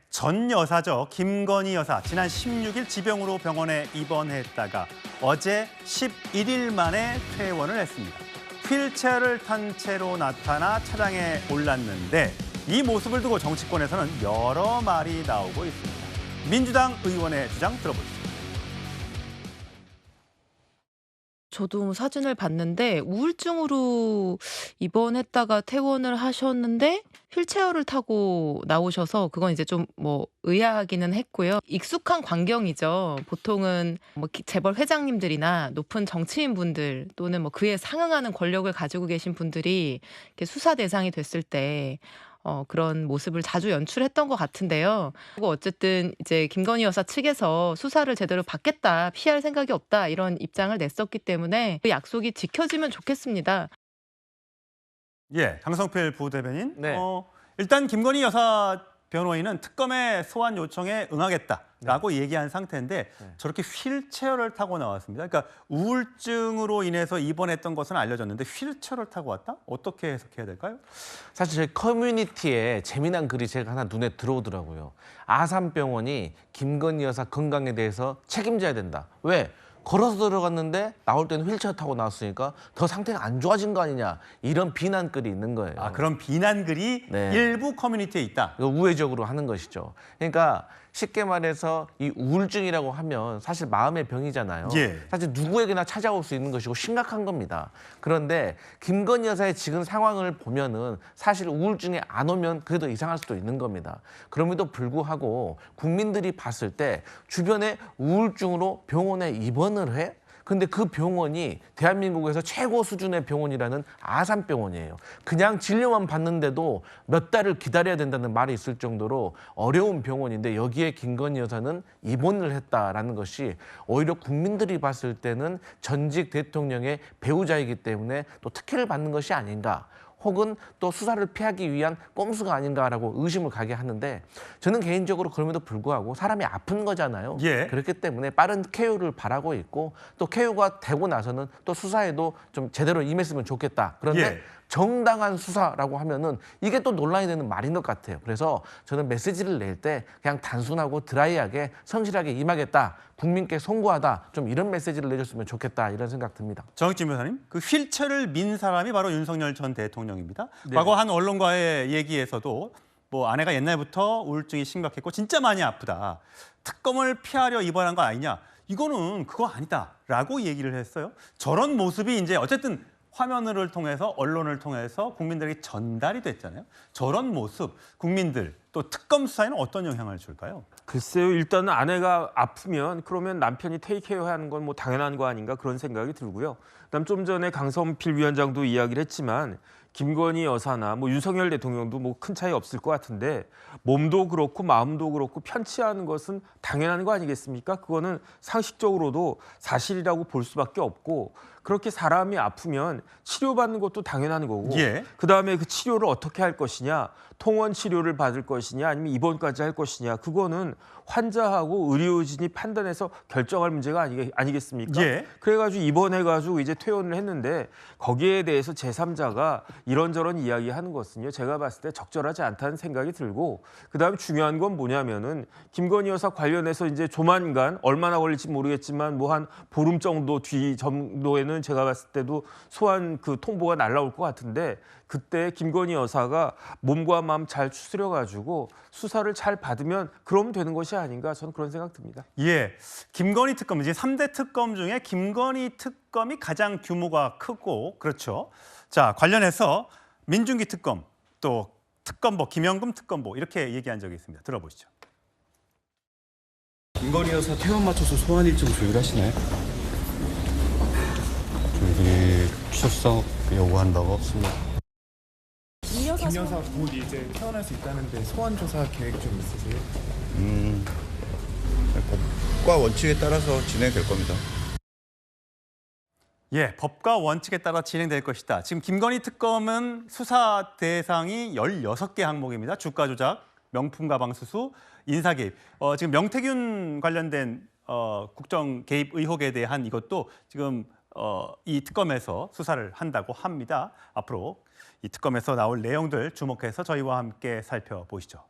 전 여사죠. 김건희 여사 지난 16일 지병으로 병원에 입원했다가 어제 11일 만에 퇴원을 했습니다. 휠체어를 탄 채로 나타나 차량에 올랐는데 이 모습을 두고 정치권에서는 여러 말이 나오고 있습니다. 민주당 의원의 주장 들어보시죠. 저도 사진을 봤는데 우울증으로 입원했다가 퇴원을 하셨는데 휠체어를 타고 나오셔서 그건 이제 좀 의아하기는 했고요. 익숙한 광경이죠. 보통은 재벌 회장님들이나 높은 정치인분들 또는 그에 상응하는 권력을 가지고 계신 분들이 이렇게 수사 대상이 됐을 때 그런 모습을 자주 연출했던 것 같은데요. 그리고 어쨌든 이제 김건희 여사 측에서 수사를 제대로 받겠다, 피할 생각이 없다 이런 입장을 냈었기 때문에 그 약속이 지켜지면 좋겠습니다. 예, 강성필 부대변인. 네. 일단 김건희 여사 변호인은 특검의 소환 요청에 응하겠다라고 얘기한 상태인데 저렇게 휠체어를 타고 나왔습니다. 그러니까 우울증으로 인해서 입원했던 것은 알려졌는데 휠체어를 타고 왔다? 어떻게 해석해야 될까요? 사실 저희 커뮤니티에 재미난 글이 제가 하나 눈에 들어오더라고요. 아산병원이 김건희 여사 건강에 대해서 책임져야 된다. 왜? 걸어서 들어갔는데 나올 때는 휠체어 타고 나왔으니까 더 상태가 안 좋아진 거 아니냐. 이런 비난글이 있는 거예요. 아, 그런 비난글이 네. 일부 커뮤니티에 있다. 이거 우회적으로 하는 것이죠. 그러니까 쉽게 말해서 이 우울증이라고 하면 사실 마음의 병이잖아요. 예. 사실 누구에게나 찾아올 수 있는 것이고 심각한 겁니다. 그런데 김건희 여사의 지금 상황을 보면은 사실 우울증이 안 오면 그래도 이상할 수도 있는 겁니다. 그럼에도 불구하고 국민들이 봤을 때 주변에 우울증으로 병원에 입원을 해? 근데 그 병원이 대한민국에서 최고 수준의 병원이라는 아산병원이에요. 그냥 진료만 받는데도 몇 달을 기다려야 된다는 말이 있을 정도로 어려운 병원인데 여기에 김건희 여사는 입원을 했다라는 것이 오히려 국민들이 봤을 때는 전직 대통령의 배우자이기 때문에 또 특혜를 받는 것이 아닌가. 혹은 또 수사를 피하기 위한 꼼수가 아닌가라고 의심을 가게 하는데 저는 개인적으로 그럼에도 불구하고 사람이 아픈 거잖아요. 예. 그렇기 때문에 빠른 쾌유를 바라고 있고 또 쾌유가 되고 나서는 또 수사에도 좀 제대로 임했으면 좋겠다. 그런데 예. 정당한 수사라고 하면은 이게 또 논란이 되는 말인 것 같아요. 그래서 저는 메시지를 낼 때 그냥 단순하고 드라이하게 성실하게 임하겠다. 국민께 송구하다. 좀 이런 메시지를 내줬으면 좋겠다. 이런 생각 듭니다. 정익진 변호사님, 그 휠체어를 민 사람이 바로 윤석열 전 대통령입니다. 과거 한 언론과의 얘기에서도 아내가 옛날부터 우울증이 심각했고 진짜 많이 아프다. 특검을 피하려 입원한 거 아니냐. 이거는 그거 아니다라고 얘기를 했어요. 저런 모습이 이제 어쨌든 화면을 통해서 언론을 통해서 국민들에게 전달이 됐잖아요. 저런 모습 국민들 또 특검 수사에는 어떤 영향을 줄까요? 글쎄요. 일단은 아내가 아프면 그러면 남편이 테이크케어 하는 건 당연한 거 아닌가 그런 생각이 들고요. 그다음 좀 전에 강성필 위원장도 이야기를 했지만 김건희 여사나 윤석열 대통령도 큰 차이 없을 것 같은데 몸도 그렇고 마음도 그렇고 편치 않은 것은 당연한 거 아니겠습니까? 그거는 상식적으로도 사실이라고 볼 수밖에 없고 그렇게 사람이 아프면 치료받는 것도 당연한 거고 예. 그다음에 그 치료를 어떻게 할 것이냐 통원 치료를 받을 것이냐 아니면 입원까지 할 것이냐 그거는 환자하고 의료진이 판단해서 결정할 문제가 아니겠습니까? 예. 그래가지고 입원해가지고 이제 퇴원을 했는데 거기에 대해서 제3자가 이런저런 이야기하는 것은요 제가 봤을 때 적절하지 않다는 생각이 들고 그다음에 중요한 건 뭐냐면은 김건희 여사 관련해서 이제 조만간 얼마나 걸릴지 모르겠지만 한 보름 정도 뒤 정도에는 제가 봤을 때도 소환 그 통보가 날라올 것 같은데 그때 김건희 여사가 몸과 마음 잘 추스려가지고 수사를 잘 받으면 그러면 되는 것이 아닌가 저는 그런 생각 듭니다. 예, 김건희 특검 이제 3대 특검 중에 김건희 특검이 가장 규모가 크고 그렇죠. 자, 관련해서 민중기 특검 또 특검보 김영금 특검보 이렇게 얘기한 적이 있습니다. 들어보시죠. 김건희 여사 퇴원 맞춰서 소환 일정 조율하시나요? 저희들이 출석 요구한 바가 없습니다. 김 여사 곧 이제 퇴원할 수 있다는데 소환 조사 계획 좀 있으세요? 법과 원칙에 따라서 진행될 겁니다. 예, 법과 원칙에 따라 진행될 것이다. 지금 김건희 특검은 수사 대상이 16개 항목입니다. 주가 조작, 명품 가방 수수, 인사 개입. 지금 명태균 관련된 국정 개입 의혹에 대한 이것도 지금 이 특검에서 수사를 한다고 합니다. 앞으로 이 특검에서 나올 내용들 주목해서 저희와 함께 살펴보시죠.